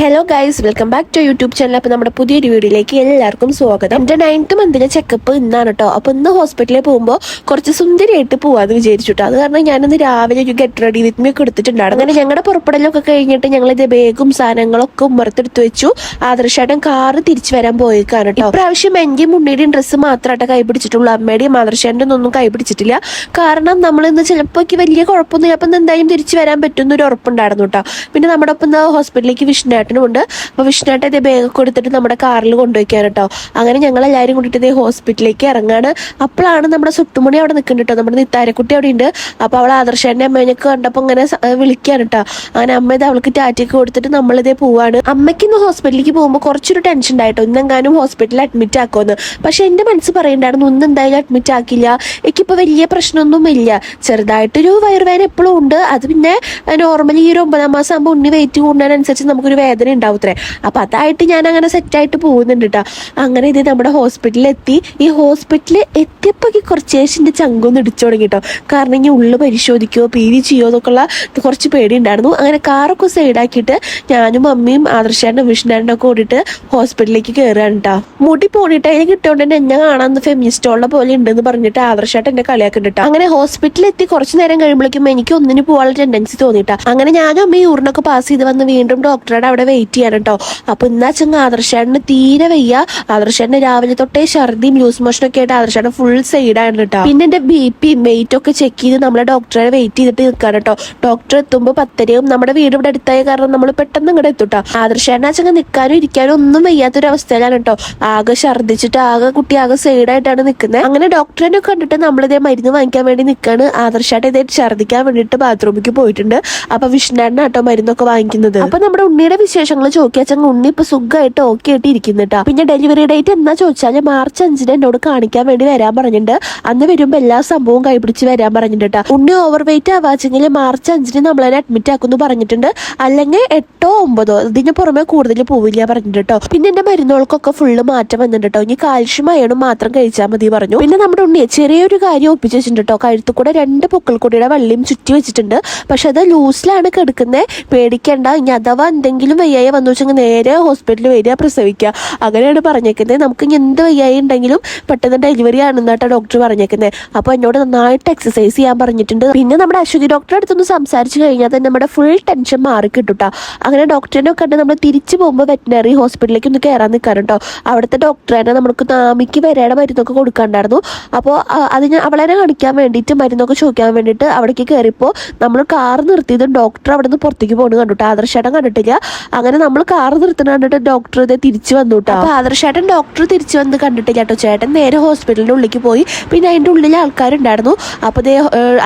Hello guys, welcome back to YouTube channel. അപ്പോൾ നമ്മുടെ പുതിയൊരു വീഡിയോയിലേക്ക് എല്ലാവർക്കും സ്വാഗതം. എൻ്റെ 9th മന്തിലെ ചെക്കപ്പ് ഇന്നാണ് കേട്ടോ. അപ്പോൾ ഇന്ന് ഹോസ്പിറ്റലിൽ പോകുമ്പോൾ കുറച്ച് സുന്ദരിയായിട്ട് പോവാന്ന് വിചാരിച്ചിട്ടോ. അത് കാരണം ഞാനിന്ന് രാവിലെ ഒരു ഗെറ്റ് റെഡി വിത്ത് മീ ഒക്കെ എടുത്തിട്ടുണ്ടായിരുന്നു. അങ്ങനെ ഞങ്ങളുടെ പുറപ്പെടലൊക്കെ കഴിഞ്ഞിട്ട് ഞങ്ങൾ ഇത് ബാഗും സാധനങ്ങളൊക്കെ ഉമ്മറത്തെടുത്ത് വെച്ചു. ആദർശേട്ടൻ കാറ് തിരിച്ചു വരാൻ പോയേക്കാണ് കേട്ടോ. ഇപ്രാവശ്യം എൻ്റെയും മുന്നിയുടെയും ഡ്രസ്സ് മാത്രമായിട്ട് കൈ പിടിച്ചിട്ടുള്ളൂ. അമ്മയുടെയും ആദർശേട്ടൻ്റെ ഒന്നും കൈ പിടിച്ചിട്ടില്ല. കാരണം നമ്മളിന്ന് ചിലപ്പോൾ വലിയ കുഴപ്പമൊന്നുമില്ല, അപ്പം എന്തായാലും തിരിച്ചു വരാൻ പറ്റുന്നൊരു ഉറപ്പുണ്ടായിരുന്നു കേട്ടോ. പിന്നെ നമ്മുടെ ഒപ്പം ഹോസ്പിറ്റലിലേക്ക് വിഷ്ണുവേട്ടനുമുണ്ട്. അപ്പോൾ വിഷ്ണുവേട്ടൻ ഇതേ ബാഗ് കൊടുത്തിട്ട് നമ്മുടെ കാറിൽ കൊണ്ടുപോയിക്കാൻ കേട്ടോ. അങ്ങനെ ഞങ്ങൾ എല്ലാവരും കൂട്ടിയിട്ട് ഇതേ ഹോസ്പിറ്റലിലേക്ക് ഇറങ്ങാണ്. അപ്പോഴാണ് നമ്മുടെ സുട്ടുമണി അവിടെ നിൽക്കുന്നുണ്ട് കേട്ടോ. നമ്മുടെ നിത്താരക്കുട്ടി അവിടെ ഉണ്ട്. അപ്പോൾ അവൾ ആദർശേട്ടൻ്റെ അമ്മേനൊക്കെ കണ്ടപ്പോൾ ഇങ്ങനെ വിളിക്കാൻ കേട്ടോ. അങ്ങനെ അമ്മ ഇത് അവൾക്ക് ടാറ്റയൊക്കെ കൊടുത്തിട്ട് നമ്മളിതേ പോവാണ്. അമ്മയ്ക്ക് ഇന്ന് ഹോസ്പിറ്റലിലേക്ക് പോകുമ്പോൾ കുറച്ചൊരു ടെൻഷൻ ഉണ്ടായിട്ടോ, ഇന്നെങ്ങാനും ഹോസ്പിറ്റലിൽ അഡ്മിറ്റ് ആക്കുമെന്ന്. പക്ഷെ എൻ്റെ മനസ്സ് പറയുന്നുണ്ടായിരുന്നു ഇന്ന് എന്തായാലും അഡ്മിറ്റ് ആക്കില്ല, എനിക്കിപ്പോൾ വലിയ പ്രശ്നമൊന്നും ഇല്ല. ചെറുതായിട്ടൊരു വയറുവേദന എപ്പോഴും ഉണ്ട്. അത് പിന്നെ നോർമലി ഈ ഒരു 9ാം മാസം ആകുമ്പോൾ ഉണ്ണി വെയിറ്റ് കൂടുന്നതിനനുസരിച്ച് നമുക്കൊരു വേദന ഉണ്ടാവത്രേ. അപ്പം അതായിട്ട് ഞാൻ അങ്ങനെ സെറ്റായിട്ട് പോകുന്നുണ്ട് കേട്ടോ. അങ്ങനെ ഇത് നമ്മുടെ ഹോസ്പിറ്റലിൽ എത്തി. ഈ ഹോസ്പിറ്റലിൽ എത്തിയപ്പോൾ കുറച്ച് ശേഷം ചങ്കൊന്ന് ഇടിച്ചു തുടങ്ങി കേട്ടോ. കാരണം ഇനി ഉള്ളു പരിശോധിക്കുമോ PV ചെയ്യുമോ എന്നൊക്കെയുള്ള കുറച്ച് പേടി ഉണ്ടായിരുന്നു. അങ്ങനെ കാറൊക്കെ സൈഡാക്കിയിട്ട് ഞാനും അമ്മയും ആദർശേട്ടനും വിഷ്ണുവേട്ടനും ഒക്കെ കൂടിയിട്ട് ഹോസ്പിറ്റലിലേക്ക് കയറുകയാണ് കേട്ടോ. മുടി പോണിട്ടതിൽ കിട്ടുകൊണ്ട് തന്നെ എന്നെ കാണാൻ ഫെമിനിസ്റ്റോളുടെ പോലെ ഉണ്ടെന്ന് പറഞ്ഞിട്ട് ആദർശേട്ടൻ എന്നെ കളിയാക്കുന്നുണ്ട് കേട്ടോ. അങ്ങനെ ഹോസ്പിറ്റലിൽ എത്തി കുറച്ച് നേരം കഴിയുമ്പോഴേക്കും എനിക്ക് ഒന്നിന് പോകാനുള്ള ടെൻഡൻസി തോന്നിയിട്ടാ. അങ്ങനെ ഞാനും അമ്മയും യൂറിനൊക്കെ പാസ് ചെയ്ത് വന്ന് വീണ്ടും ഡോക്ടറുടെ അവിടെ വെയിറ്റ് ചെയ്യാൻ കേട്ടോ. അപ്പൊ ഇന്നാ ചങ്ങ ആദർശേട്ടന് തീരെ വയ്യ. ആദർശേട്ടന് രാവിലെ തൊട്ടേ ഛർദിയും ലൂസ് മോഷനൊക്കെ ആയിട്ട് ആദർശേട്ടൻ ഫുൾ സൈഡാണ് കേട്ടോ. പിന്നെ എന്റെ BP വെയിറ്റ് ഒക്കെ ചെക്ക് ചെയ്ത് നമ്മളെ ഡോക്ടറെ വെയിറ്റ് ചെയ്തിട്ട് നിൽക്കാണ് കേട്ടോ. ഡോക്ടർ എത്തുമ്പോൾ 10:30. നമ്മുടെ വീട് ഇവിടെ അടുത്തായ കാരണം നമ്മൾ പെട്ടെന്ന് ഇങ്ങോട്ട് എത്തുട്ടോ. ആദർശേട്ടൻ ചങ്ങ നിൽക്കാനും ഇരിക്കാനും ഒന്നും വയ്യാത്തൊരു അവസ്ഥയിലാണ് കേട്ടോ. ആകെ ഛർദിച്ചിട്ട് കുട്ടി ആകെ സൈഡായിട്ടാണ് നിൽക്കുന്നത്. അങ്ങനെ ഡോക്ടറിനെ കണ്ടിട്ട് നമ്മളിതേ മരുന്ന് വാങ്ങിക്കാൻ വേണ്ടി നിൽക്കാണ്. ആദർശേട്ടൻ ഇതേ ഛർദിക്കാൻ വേണ്ടിയിട്ട് ബാത്റൂമിലേക്ക് പോയിട്ടുണ്ട്. അപ്പൊ വിഷ്ണുവേട്ടനാണ് കേട്ടോ മരുന്നൊക്കെ വാങ്ങിക്കുന്നത്. അപ്പൊ നമ്മുടെ ഉണ്ണിയുടെ വിശേഷങ്ങൾ ചോദിക്കാച്ചങ്ങ് ഉണ്ണി ഇപ്പൊ സുഖമായിട്ട് ഓക്കെ ആയിട്ട് ഇരിക്കുന്നുട്ടാ. പിന്നെ ഡെലിവറി ഡേറ്റ് എന്നാ ചോദിച്ചാൽ March 5 എന്നോട് കാണിക്കാൻ വേണ്ടി വരാൻ പറഞ്ഞിട്ടുണ്ട്. അന്ന് വരുമ്പോ എല്ലാ സംഭവവും കൈപിടിച്ച് വരാൻ പറഞ്ഞിട്ടുണ്ട്. ഉണ്ണി ഓവർ വെയിറ്റ് ആവാച്ചെങ്കിൽ March 5 നമ്മളതിനെ അഡ്മിറ്റ് ആക്കുമെന്ന് പറഞ്ഞിട്ടുണ്ട്. അല്ലെങ്കിൽ 8 or 9 ഇതിന് പുറമെ കൂടുതൽ പോവില്ല പറഞ്ഞിട്ട് കേട്ടോ. പിന്നെ എന്റെ മരുന്നുകൾക്കൊക്കെ ഫുള്ള് മാറ്റം വന്നിട്ടുണ്ട് കേട്ടോ. ഇനി കാൽഷ്യം അയണും മാത്രം കഴിച്ചാൽ മതി പറഞ്ഞു. പിന്നെ നമ്മുടെ ഉണ്ണിയെ ചെറിയൊരു കാര്യം ഒപ്പിച്ച് വെച്ചിട്ടുണ്ട് കേട്ടോ. കഴുത്തു കൂടെ 2 പൊക്കിൾക്കൊടിയുടെ വള്ളിയും ചുറ്റി വെച്ചിട്ടുണ്ട്. പക്ഷെ അത് ലൂസിലാണ് കിടക്കുന്നത്. പേടിക്കേണ്ട, ഇനി അഥവാ എന്തെങ്കിലും വയ്യായി വന്നു വെച്ചെങ്കിൽ നേരെ ഹോസ്പിറ്റലിൽ വരിക, പ്രസവിക്കുക, അങ്ങനെയാണ് പറഞ്ഞേക്കുന്നത്. നമുക്ക് ഇനി എന്ത് വയ്യായി ഉണ്ടെങ്കിലും പെട്ടെന്ന് ഡെലിവറി ആണെന്നാട്ടോ ഡോക്ടർ പറഞ്ഞേക്കുന്നത്. അപ്പോൾ എന്നോട് നന്നായിട്ട് എക്സസൈസ് ചെയ്യാൻ പറഞ്ഞിട്ടുണ്ട്. പിന്നെ നമ്മുടെ അശ്വതി ഡോക്ടറെ അടുത്തൊന്ന് സംസാരിച്ച് കഴിഞ്ഞാൽ തന്നെ നമ്മുടെ ഫുൾ ടെൻഷൻ മാറി കിട്ടുട്ടോ. അങ്ങനെ ഡോക്ടറിനെ കണ്ട് നമ്മൾ തിരിച്ചു പോകുമ്പോൾ വെറ്റിനറി ഹോസ്പിറ്റലിലേക്ക് ഒന്ന് കയറാൻ നിൽക്കാറുണ്ടോ. അവിടുത്തെ ഡോക്ടറെ നമുക്ക് നാമിക്ക് വരയുടെ മരുന്നൊക്കെ കൊടുക്കാണ്ടായിരുന്നു. അപ്പോൾ അതിന് അവളെ കാണിക്കാൻ വേണ്ടിയിട്ട് മരുന്നൊക്കെ ചോദിക്കാൻ വേണ്ടിയിട്ട് അവിടേക്ക് കയറിയപ്പോൾ നമ്മൾ കാർ നിർത്തിയതും ഡോക്ടർ അവിടെ നിന്ന് പുറത്തേക്ക് പോകുന്നത് കണ്ടുട്ടോ. ആദർശേട്ടൻ കണ്ടിട്ടില്ല. അങ്ങനെ നമ്മൾ കാർ നിർത്തുന്ന കണ്ടിട്ട് ഡോക്ടർ ഇതേ തിരിച്ചു വന്നു കേട്ടോ. അപ്പൊ ആദർശേട്ടൻ ഡോക്ടർ തിരിച്ചു വന്ന് കണ്ടിട്ടില്ല കേട്ടോ. ചേട്ടൻ നേരെ ഹോസ്പിറ്റലിന്റെ ഉള്ളിലേക്ക് പോയി. പിന്നെ അതിന്റെ ഉള്ളിൽ ആൾക്കാരുണ്ടായിരുന്നു. അപ്പൊ ഇതേ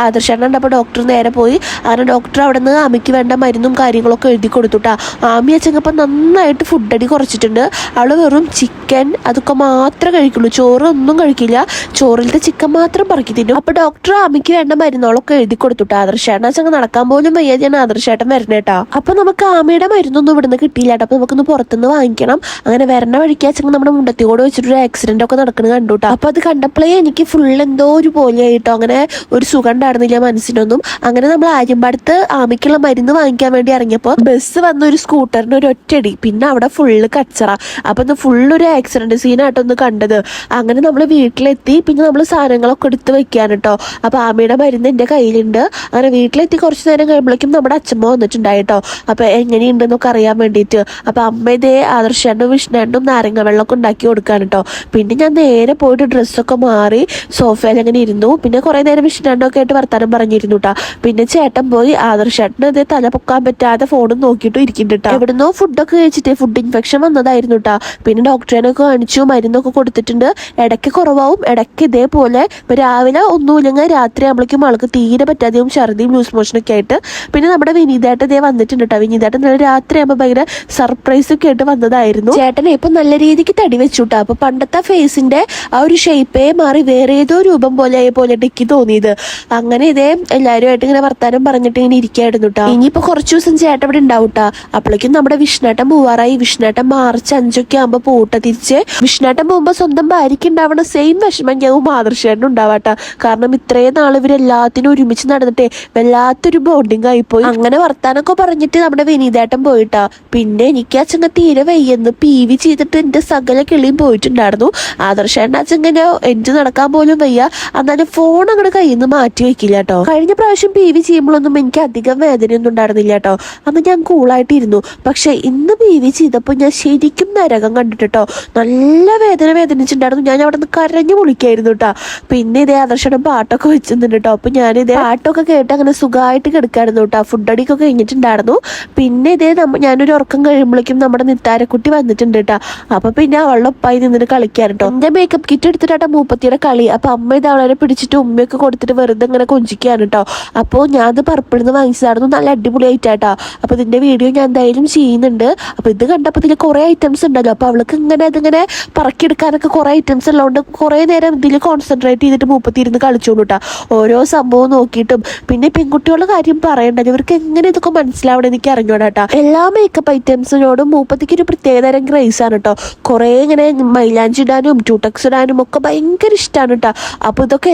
ആദർശേട്ടൻ കണ്ടപ്പോൾ ഡോക്ടർ നേരെ പോയി. അങ്ങനെ ഡോക്ടർ അവിടെ നിന്ന് ആമിക്ക് വേണ്ട മരുന്നും കാര്യങ്ങളൊക്കെ എഴുതി കൊടുത്തുട്ടാ. ആമി അച്ചങ്ങപ്പം നന്നായിട്ട് ഫുഡ് അടി കുറച്ചിട്ടുണ്ട്. അവള് വെറും ചിക്കൻ അതൊക്കെ മാത്രമേ കഴിക്കുള്ളൂ, ചോറ് ഒന്നും കഴിക്കില്ല. ചോറിലത്തെ ചിക്കൻ മാത്രം പറക്കി തിന്നും. അപ്പൊ ഡോക്ടർ ആമിക്ക് വേണ്ട മരുന്നുകളൊക്കെ എഴുതി കൊടുത്തുട്ടാ. ആദർശേട്ടൻ അച്ചങ്ങ് നടക്കാൻ പോലും വയ്യാതെയാണ് ആദർശേട്ടൻ വരണേട്ടാ. അപ്പൊ നമുക്ക് ആമയുടെ മരുന്നൊന്നും ഇവിടുന്ന് കിട്ടിയില്ല കേട്ടോ. അപ്പൊ നമുക്കൊന്ന് പുറത്തുനിന്ന് വാങ്ങിക്കണം. അങ്ങനെ വരണ വഴിക്കാച്ചെങ്കിൽ നമ്മുടെ മുണ്ടത്തിയോട് വെച്ചിട്ടൊരു ആക്സിഡന്റ് ഒക്കെ നടക്കുന്നത് കണ്ടുട്ടോ. അപ്പൊ അത് കണ്ടപ്പോഴേ എനിക്ക് ഫുൾ എന്തോ ഒരു പോലെയായിട്ടോ. അങ്ങനെ ഒരു സുഖം ഉണ്ടായിരുന്നില്ല മനസ്സിനൊന്നും. അങ്ങനെ നമ്മൾ ആര്യമ്പാടത്ത് ആമിക്കുള്ള മരുന്ന് വാങ്ങിക്കാൻ വേണ്ടി ഇറങ്ങിയപ്പോൾ ബസ് വന്ന ഒരു സ്കൂട്ടറിന് ഒരു ഒറ്റടി. പിന്നെ അവിടെ ഫുള്ള് കച്ചറ. അപ്പൊ ഒന്ന് ഫുള്ളൊരു ആക്സിഡന്റ് സീനായിട്ടോ ഒന്ന് കണ്ടത്. അങ്ങനെ നമ്മൾ വീട്ടിലെത്തി. പിന്നെ നമ്മൾ സാധനങ്ങളൊക്കെ എടുത്ത് വെക്കാൻ കേട്ടോ. അപ്പൊ ആമയുടെ മരുന്ന് എൻ്റെ കയ്യിലുണ്ട്. അങ്ങനെ വീട്ടിലെത്തി കുറച്ച് നേരം കഴിയുമ്പോഴേക്കും നമ്മുടെ അച്ഛമ്മ വന്നിട്ടുണ്ടായിട്ടോ. അപ്പൊ എങ്ങനെയുണ്ടെന്നൊക്കെ അറിയാൻ വേണ്ടിയിട്ട്. അപ്പൊ അമ്മ ഇതേ ആദർശേട്ടനും വിഷ്ണുവേട്ടനും നാരങ്ങ വെള്ളമൊക്കെ ഉണ്ടാക്കി കൊടുക്കാൻ കേട്ടോ. പിന്നെ ഞാൻ നേരെ പോയിട്ട് ഡ്രസ്സൊക്കെ മാറി സോഫയിൽ അങ്ങനെ ഇരുന്നു. പിന്നെ കുറെ നേരം വിഷ്ണുവേട്ടനൊക്കെ ആയിട്ട് വർത്താനം പറഞ്ഞിരുന്നു കേട്ടോ. പിന്നെ ചേട്ടൻ പോയി. ആദർശേട്ടന് അതേ തല പൊക്കാൻ പറ്റാതെ ഫോണും നോക്കിയിട്ടും ഇരിക്കുന്നുണ്ട്. എവിടുന്നോ ഫുഡൊക്കെ കഴിച്ചിട്ട് ഫുഡ് ഇൻഫെക്ഷൻ വന്നതായിരുന്നു കേട്ടോ. പിന്നെ ഡോക്ടറിനൊക്കെ കാണിച്ചു, മരുന്നൊക്കെ കൊടുത്തിട്ടുണ്ട്. ഇടയ്ക്ക് കുറവാവും, ഇടയ്ക്ക് ഇതേപോലെ. ഇപ്പൊ രാവിലെ ഒന്നുമില്ലെങ്കിൽ രാത്രി ആകുമ്പോഴേക്കും ആൾക്ക് തീരെ പറ്റാതെയും ഛർദിയും ലൂസ് മോഷനൊക്കെ ആയിട്ട്. പിന്നെ നമ്മുടെ വിനീതേട്ടൻ ഇതേ വന്നിട്ടുണ്ട് കേട്ടോ. വിനീതേട്ടൻ നല്ല രാത്രി ആകുമ്പോൾ ഭയങ്കര സർപ്രൈസ് ഒക്കെ ആയിട്ട് വന്നതായിരുന്നു. ചേട്ടനെ ഇപ്പൊ നല്ല രീതിക്ക് തടി വെച്ചുട്ടോ. അപ്പൊ പണ്ടത്തെ ഫേസിന്റെ ആ ഒരു ഷേപ്പേ മാറി വേറെ ഏതോ രൂപം പോലെ എനിക്ക് തോന്നിയത്. അങ്ങനെ ഇതേ എല്ലാവരുമായിട്ട് ഇങ്ങനെ വർത്താനം പറഞ്ഞിട്ട് ഇങ്ങനെ ഇരിക്കായിരുന്നു കേട്ടോ. ഇനിയിപ്പോ കുറച്ച് ദിവസം ചേട്ടൻ ഇവിടെ ഉണ്ടാവൂട്ടാ. അപ്പോഴേക്കും നമ്മുടെ വിഷ്ണുവേട്ടൻ പോവാറായി. വിഷ്ണുവേട്ടൻ March 5 ഒക്കെ ആകുമ്പോൾ പോട്ട തിരിച്ച്. വിഷ്ണുവേട്ടൻ പോകുമ്പോൾ സ്വന്തം ഭാര്യയ്ക്ക് ഉണ്ടാവണ സെയിം വിഷമം ഞാൻ ആദർശേട്ടൻ ഉണ്ടാവാട്ടാ. കാരണം ഇത്രയും നാൾ ഇവരെല്ലാത്തിനും ഒരുമിച്ച് നടന്നിട്ടേ വല്ലാത്തൊരു ബോണ്ടിങ് ആയിപ്പോയി. അങ്ങനെ വർത്താനൊക്കെ പറഞ്ഞിട്ട് നമ്മുടെ വിനീതേട്ടൻ പോയിട്ടാ. പിന്നെ എനിക്ക് അച്ഛങ്ങ തീരെ വയ്യെന്ന് PV ചെയ്തിട്ട് എൻ്റെ സകല കിളിയും പോയിട്ടുണ്ടായിരുന്നു. ആദർശേട്ടൻ അച്ഛങ്ങനെ എനിക്ക് നടക്കാൻ പോലും വയ്യ, എന്നാലും ഫോൺ അങ്ങോട്ട് കയ്യിൽ നിന്ന് മാറ്റി വെക്കില്ല കേട്ടോ. കഴിഞ്ഞ പ്രാവശ്യം PV ചെയ്യുമ്പോഴൊന്നും എനിക്ക് അധികം വേദനയൊന്നും ഉണ്ടായിരുന്നില്ല കേട്ടോ. അന്ന് ഞാൻ കൂളായിട്ടിരുന്നു. പക്ഷെ ഇന്ന് PV ചെയ്തപ്പോൾ ഞാൻ ശരിക്കും നരകം കണ്ടിട്ടോ. നല്ല വേദനിച്ചിട്ടുണ്ടായിരുന്നു. ഞാൻ അവിടെ നിന്ന് കരഞ്ഞു വിളിക്കായിരുന്നു കേട്ടോ. പിന്നെ ഇതേ ആദർശയുടെ പാട്ടൊക്കെ വെച്ചിട്ടുണ്ട് കേട്ടോ. അപ്പൊ ഞാനിതേ പാട്ടൊക്കെ കേട്ട് അങ്ങനെ സുഖമായിട്ട് കിടക്കായിരുന്നു കേട്ടോ. ഫുഡ് അടിക്കൊക്കെ കഴിഞ്ഞിട്ടുണ്ടായിരുന്നു. പിന്നെ ഇതേ ഞാനൊരു ഉറക്കം കഴിയുമ്പോഴേക്കും നമ്മുടെ നിത്താരക്കുട്ടി വന്നിട്ടുണ്ട് കേട്ടോ. അപ്പൊ പിന്നെ അവളുടെ ഒപ്പായി നിന്നിട്ട് കളിക്കാൻ കേട്ടോ. എന്റെ മേക്കപ്പ് കിറ്റ് എടുത്തിട്ടാ മൂപ്പത്തിയുടെ കളി. അപ്പൊ അമ്മ ഇത് അവളെ പിടിച്ചിട്ട് ഉമ്മയൊക്കെ കൊടുത്തിട്ട് വെറുതെ ഇങ്ങനെ കൊഞ്ചിക്കാണ് കേട്ടോ. അപ്പോൾ ഞാൻ അത് പർപ്പിളിൽ നിന്ന് വാങ്ങിച്ചതായിരുന്നു. നല്ല അടിപൊളിയായിട്ടാട്ടോ. അപ്പൊ ഇതിന്റെ വീഡിയോ ഞാൻ എന്തായാലും ചെയ്യുന്നുണ്ട്. അപ്പൊ ഇത് കണ്ടപ്പോൾ ഇതിൽ കുറെ ഐറ്റംസ് ഉണ്ടല്ലോ. അപ്പൊ അവൾക്ക് അതിങ്ങനെ പറക്കിയെടുക്കാനൊക്കെ കുറെ ഐറ്റംസ് ഉള്ളതുകൊണ്ട് കുറെ നേരം ഇതിൽ കോൺസെൻട്രേറ്റ് ചെയ്തിട്ട് മൂപ്പത്തി ഇരുന്ന് കളിച്ചോളൂ കേട്ടോ. ഓരോ സംഭവം നോക്കിയിട്ടും. പിന്നെ പെൺകുട്ടികളുടെ കാര്യം പറയണ്ടല്ലോ, ഇവർക്ക് എങ്ങനെ ഇതൊക്കെ മനസ്സിലാവണം എനിക്ക് അറിഞ്ഞോടാ. എല്ലാ മേക്കപ്പ് ഐറ്റംസിനോടും മൂപ്പത്തിക്ക് ഒരു പ്രത്യേകതരം ഗ്രേസ് ആണ് കേട്ടോ. കുറെ ഇങ്ങനെ മൈലാഞ്ചി ഇടാനും ട്യൂട്ടക്സ് ഇടാനും ഒക്കെ ഭയങ്കര ഇഷ്ടമാണ് കേട്ടോ. അപ്പൊ ഇതൊക്കെ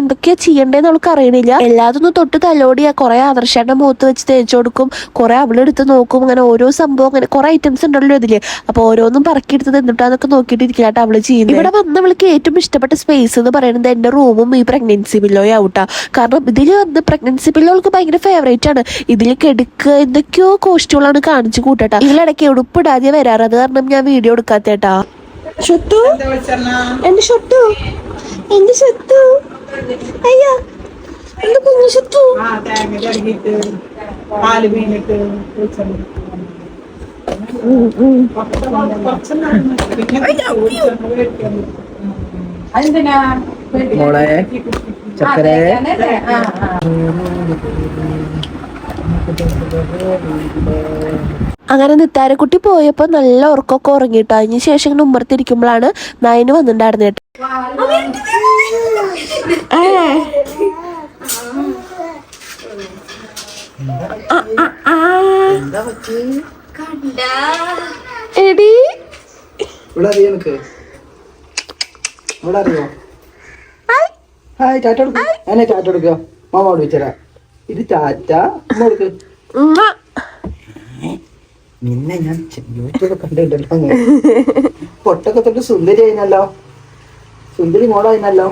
എന്തൊക്കെയാ ചെയ്യണ്ടേന്ന് അവൾക്ക് അറിയണില്ല. എല്ലാതൊന്നും തൊട്ട് തലോടിയാ കുറെ ആദർശയുടെ മുഖത്ത് വെച്ച് തേച്ചു കൊടുക്കും, കുറെ അവളെടുത്ത് നോക്കും. അങ്ങനെ ഓരോ സംഭവം അങ്ങനെ കുറെ ഐറ്റംസ് ഉണ്ടല്ലോ ഇതില്. അപ്പൊ ഓരോന്നും പറക്കിയെടുത്തത് എന്നിട്ടാന്നൊക്കെ നോക്കിയിട്ടിരിക്കലാട്ടോ അവള് ചെയ്യുന്നത്. ഇവിടെ വന്ന് അവൾക്ക് ഏറ്റവും ഇഷ്ടപ്പെട്ട സ്പേസ് എന്ന് പറയുന്നത് എന്റെ റൂമും ഈ പ്രഗ്നൻസി പില്ലോയും ആവട്ടാ. കാരണം ഇതിൽ വന്ന് പ്രഗ്നൻസി പില്ലോ അവൾക്ക് ഭയങ്കര ഫേവറേറ്റ് ആണ്. ഇതിൽ കെടുക്ക് എന്തൊക്കെയോ കോസ്റ്റ്യൂളാണ് കാണിച്ചു കൂട്ടട്ടാ. ഇതിലിടയ്ക്ക് ഉടുപ്പിടാതെ വരാറ്. അത് കാരണം ഞാൻ വീഡിയോ എടുക്കാത്തേട്ടാ. ഷൊത്തു എന്റെ ഷൊത്തു എന്റെ ഷൊത്തു അയ്യോ എന്റെ കുഞ്ഞു ഷൊത്തു. മോളെ ചക്കര അങ്ങനെ നിത്താരക്കുട്ടി പോയപ്പോ നല്ല ഉറക്കമൊക്കെ ഉറങ്ങിട്ടോ. അതിന് ശേഷം ഇങ്ങനെ ഉമ്മർത്തിരിക്കുമ്പോഴാണ് നയന് വന്നിട്ടുണ്ടായിരുന്നു കേട്ടോ. എടി ഹായ് ടാറ്റ കൊടുക്കോ. എന്നെ ടാറ്റ കൊടുക്കോ. മാമോട് വെച്ചരാ. ഇത് ടാറ്റ കൊടുക്ക്. നിന്നെ ഞാൻ യൂട്യൂബ് കണ്ടിട്ടുണ്ടല്ലോ. പൊട്ടൊക്കെ തൊട്ട് സുന്ദരി ആയിനല്ലോ. സുന്ദരി മോളായിനല്ലോ.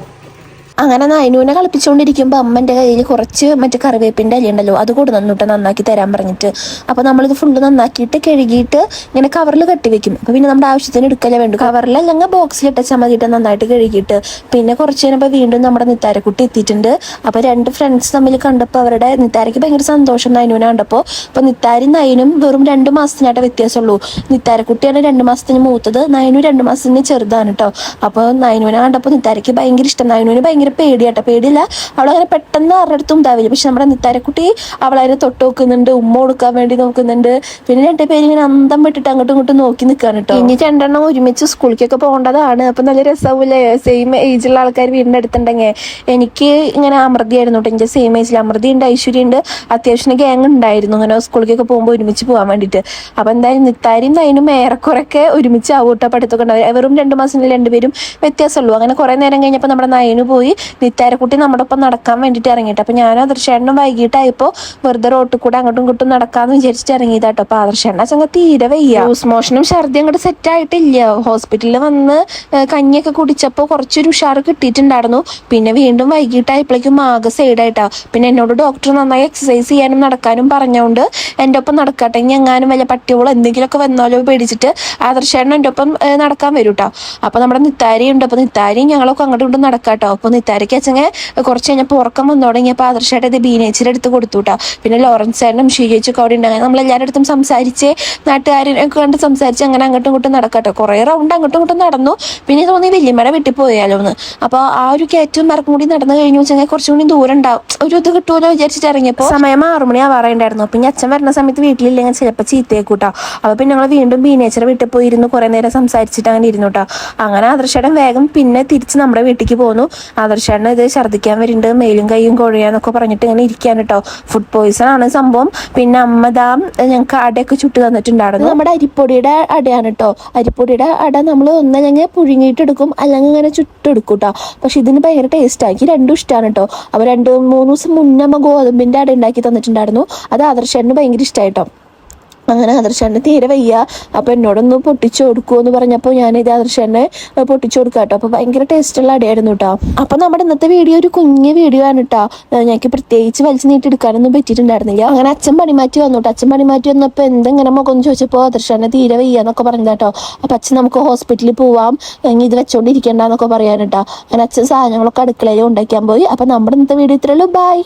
അങ്ങനെ നയനൂനെ കളിപ്പിച്ചുകൊണ്ടിരിക്കുമ്പോൾ അമ്മൻ്റെ കയ്യിൽ കുറച്ച് മറ്റേ കറിവേപ്പിൻ്റെ അരി ഉണ്ടല്ലോ, അത് കൂടെ നന്നിട്ട് നന്നാക്കി തരാൻ പറഞ്ഞിട്ട്. അപ്പോൾ നമ്മളിത് ഫുള്ള് നന്നാക്കിയിട്ട് കഴുകിയിട്ട് ഇങ്ങനെ കവറിൽ കെട്ടി വെക്കും. അപ്പോൾ പിന്നെ നമ്മുടെ ആവശ്യത്തിന് എടുക്കലേ വേണ്ടു. കവറിൽ അല്ലെങ്കിൽ ബോക്സിൽ ഇട്ടാൽ മതിയിട്ട് നന്നായിട്ട് കഴുകിയിട്ട്. പിന്നെ കുറച്ച് കഴിഞ്ഞപ്പോൾ വീണ്ടും നമ്മുടെ നിത്താരക്കുട്ടി എത്തിയിട്ടുണ്ട്. അപ്പോൾ രണ്ട് ഫ്രണ്ട്സ് തമ്മിൽ കണ്ടപ്പോൾ അവരുടെ നിത്താരയ്ക്ക് ഭയങ്കര സന്തോഷം നയനൂനെ കണ്ടപ്പോൾ. അപ്പോൾ നിത്താരും നയനും വെറും 2 മാസത്തിനായിട്ട് വ്യത്യാസമുള്ളൂ. നിത്താരക്കുട്ടിയാണ് 2 മാസത്തിന് മൂത്തത്, നയനു 2 മാസത്തിന് ചെറുതാണ് കേട്ടോ. അപ്പോൾ നയനൂനെ കണ്ടപ്പോൾ നിത്താരയ്ക്ക് ഭയങ്കര ഇഷ്ടം. നയനൂന് ഭയങ്കര പേടിയാട്ടോ. പേടിയില്ല, അവളങ്ങനെ പെട്ടെന്ന് ആരുടെ അടുത്തും ഉണ്ടാവില്ല. പക്ഷെ നമ്മുടെ നിത്താരക്കുട്ടി അവളതിനെ തൊട്ട് നോക്കുന്നുണ്ട്, ഉമ്മ കൊടുക്കാൻ വേണ്ടി നോക്കുന്നുണ്ട്. പിന്നെ 2 പേര് ഇങ്ങനെ അന്തം വിട്ടിട്ട് അങ്ങോട്ടും ഇങ്ങോട്ടും നോക്കി നിൽക്കാണ് കേട്ടോ. ഇനി 2 ഒരുമിച്ച് സ്കൂളിലേക്കൊക്കെ പോകേണ്ടതാണ്. അപ്പൊ നല്ല രസമാവില്ലേ സെയിം ഏജുള്ള ആൾക്കാർ വീടിൻ്റെ അടുത്തുണ്ടെങ്കിൽ. എനിക്ക് ഇങ്ങനെ അമൃതിയായിരുന്നു കേട്ടോ, എൻ്റെ സെയിം ഏജിൽ അമൃതി ഉണ്ട്, ഐശ്വര്യ ഉണ്ട്, അത്യാവശ്യം ഗ്യാങ് ഉണ്ടായിരുന്നു ഇങ്ങനെ സ്കൂളിലേക്കൊക്കെ പോകുമ്പോൾ ഒരുമിച്ച് പോകാൻ വേണ്ടിയിട്ട്. അപ്പൊ എന്തായാലും നിത്താരിയും നയനും ഏറെക്കുറൊക്കെ ഒരുമിച്ച് ആവൂട്ടോ. പഠിത്തമൊക്കെ ഉണ്ടാവും. വെറും 2 മാസത്തിൽ 2 പേരും വ്യത്യാസമുള്ളൂ. അങ്ങനെ കുറെ നേരം കഴിഞ്ഞപ്പോൾ നമ്മുടെ നയന് പോയി നിത്താരക്കുട്ടി നമ്മുടെ ഒപ്പം നടക്കാൻ വേണ്ടിയിട്ട് ഇറങ്ങിയിട്ട്. അപ്പൊ ഞാൻ ആദർശേട്ടനും വൈകിട്ടായപ്പോൾ വെറുതെ റോട്ടിൽ കൂടെ അങ്ങോട്ടും ഇങ്ങോട്ടും നടക്കാന്ന് വിചാരിച്ചിട്ട് ഇറങ്ങിയതാട്ടോ. അപ്പൊ ആദർശേട്ടൻ ചങ്ങ തീരെ വയ്യ, ലൂസ് മോഷനും ഛർദി അങ്ങോട്ട് സെറ്റ് ആയിട്ടില്ല. ഹോസ്പിറ്റലിൽ വന്ന് കഞ്ഞിയൊക്കെ കുടിച്ചപ്പോൾ കുറച്ചൊരു ഉഷാറ് കിട്ടിയിട്ടുണ്ടായിരുന്നു. പിന്നെ വീണ്ടും വൈകിട്ടായപ്പോഴേക്കും ആകെ സൈഡായിട്ടാ. പിന്നെ എന്നോട് ഡോക്ടർ നന്നായി എക്സസൈസ് ചെയ്യാനും നടക്കാനും പറഞ്ഞുകൊണ്ട് എൻ്റെ ഒപ്പം നടക്കട്ടെ, ഇനി എങ്ങാനും വല്ല പട്ടികളോ എന്തെങ്കിലുമൊക്കെ വന്നാലോ പേടിച്ചിട്ട് ആദർശേട്ടൻ എൻ്റെ ഒപ്പം നടക്കാൻ വരും കേട്ടോ. അപ്പൊ നമ്മുടെ നിത്താരിയുണ്ട്. അപ്പൊ നിത്താരിയും ഞങ്ങളൊക്കെ അങ്ങോട്ടും ഇങ്ങോട്ടും നടക്കാട്ടോ. അപ്പൊ നിത്താരയ്ക്ക് അച്ഛനെ കുറച്ച് കഴിഞ്ഞപ്പോൾ ഉറക്കം വന്നു തുടങ്ങിയപ്പോൾ ആദർശമായിട്ട് ഇത് ബീനേച്ചിയുടെ അടുത്ത് കൊടുത്തു കേട്ടോ. പിന്നെ ലോറൻസ് സാറിനും ഷീജേച്ചൊക്കെ അവിടെ ഉണ്ടാകും. നമ്മളെല്ലാവരുടെ അടുത്തും സംസാരിച്ച് നാട്ടുകാരൊക്കെ കണ്ട് സംസാരിച്ച് അങ്ങനെ അങ്ങോട്ടും ഇങ്ങോട്ടും നടക്കാട്ടോ. കുറേ റൗണ്ട് അങ്ങോട്ടും ഇങ്ങോട്ടും നടന്നു. പിന്നെ തോന്നി വല്യമ്മയുടെ വീട്ടിൽ പോയാലോ എന്ന്. അപ്പോൾ ആ ഒരു കയറ്റവും മറക്കും കൂടി നടന്നു കഴിഞ്ഞു വെച്ചാൽ കുറച്ചും കൂടി ദൂരം ഉണ്ടാവും, ഒരു ഇത് കിട്ടുമല്ലോ വിചാരിച്ചിട്ട് ഇറങ്ങിയപ്പോൾ സമയം 6 മണി ആവാറുണ്ടായിരുന്നു. പിന്നെ അച്ഛൻ വരുന്ന സമയത്ത് വീട്ടിലില്ലെങ്കിൽ ചിലപ്പോൾ ചീത്തയേക്കൂട്ടോ. അപ്പോൾ പിന്നെ ഞങ്ങൾ വീണ്ടും ബീനേച്ചറുടെ വീട്ടിൽ പോയി ഇരുന്ന് കുറേ നേരം സംസാരിച്ചിട്ട് അങ്ങനെ ഇരുന്നു കേട്ടോ. അങ്ങനെ ആദർശേട്ടൻ വേഗം പിന്നെ തിരിച്ച് നമ്മുടെ വീട്ടിലേക്ക് പോന്നു. ആദർശേട്ടൻ ഇത് ഛർദ്ദിക്കാൻ വരുന്നുണ്ട്, മേലും കൈയും കുഴയാന്നൊക്കെ പറഞ്ഞിട്ട് ഇങ്ങനെ ഇരിക്കാൻ കേട്ടോ. ഫുഡ് പോയിസൺ ആണ് സംഭവം. പിന്നെ അമ്മതാ ഞങ്ങൾക്ക് അടയൊക്കെ ചുട്ട് തന്നിട്ടുണ്ടായിരുന്നു. നമ്മുടെ അരിപ്പൊടിയുടെ അടയാണ് കേട്ടോ. അരിപ്പൊടിയുടെ അട നമ്മൾ ഒന്നല്ലെങ്കിൽ പുഴുങ്ങിയിട്ടെടുക്കും, അല്ലെങ്കിൽ ഇങ്ങനെ ചുട്ടെടുക്കും കേട്ടോ. പക്ഷെ ഇതിന് ഭയങ്കര ടേസ്റ്റാണ്, എനിക്ക് രണ്ടും ഇഷ്ടമാണ് കേട്ടോ. അപ്പോൾ 2-3 ദിവസം മുന്നേ അമ്മ ഗോതമ്പിൻ്റെ അട ഉണ്ടാക്കി തന്നിട്ടുണ്ടായിരുന്നു. അത് ആദർശേട്ടന് ഭയങ്കര ഇഷ്ടമായിട്ടോ. അങ്ങനെ ആദർശാണ് തീരെ വയ്യ. അപ്പോൾ എന്നോടൊന്ന് പൊട്ടിച്ചു കൊടുക്കുമോ എന്ന് പറഞ്ഞപ്പോൾ ഞാനിത് ആദർശാനെ പൊട്ടിച്ചു കൊടുക്കാം കേട്ടോ. അപ്പോൾ ഭയങ്കര ടേസ്റ്റുള്ള അടയായിരുന്നു കേട്ടോ. അപ്പോൾ നമ്മുടെ ഇന്നത്തെ വീഡിയോ ഒരു കുഞ്ഞ് വീഡിയോ ആണ് കേട്ടോ. ഞങ്ങൾക്ക് പ്രത്യേകിച്ച് വലിച്ചു നീട്ടി എടുക്കാനൊന്നും പറ്റിയിട്ടുണ്ടായിരുന്നില്ല. അങ്ങനെ അച്ഛൻ പണിമാറ്റി വന്നു കേട്ടോ. അച്ഛൻ പണിമാറ്റി വന്നപ്പോൾ എന്തെങ്ങനെ മുഖം ചോദിച്ചപ്പോൾ ആദർശാനെ തീരെ വയ്യ എന്നൊക്കെ പറഞ്ഞ കേട്ടോ. അപ്പോൾ അച്ഛൻ നമുക്ക് ഹോസ്പിറ്റലിൽ പോവാം, ഇത് വെച്ചോണ്ടിരിക്കണ്ടെന്നൊക്കെ പറയാൻ കേട്ടോ. അങ്ങനെ അച്ഛൻ സാധനങ്ങളൊക്കെ അടുക്കളയിൽ ഉണ്ടാക്കാൻ പോയി. അപ്പോൾ നമ്മുടെ ഇന്നത്തെ വീഡിയോ ഇത്രയുള്ളൂ. ബൈ.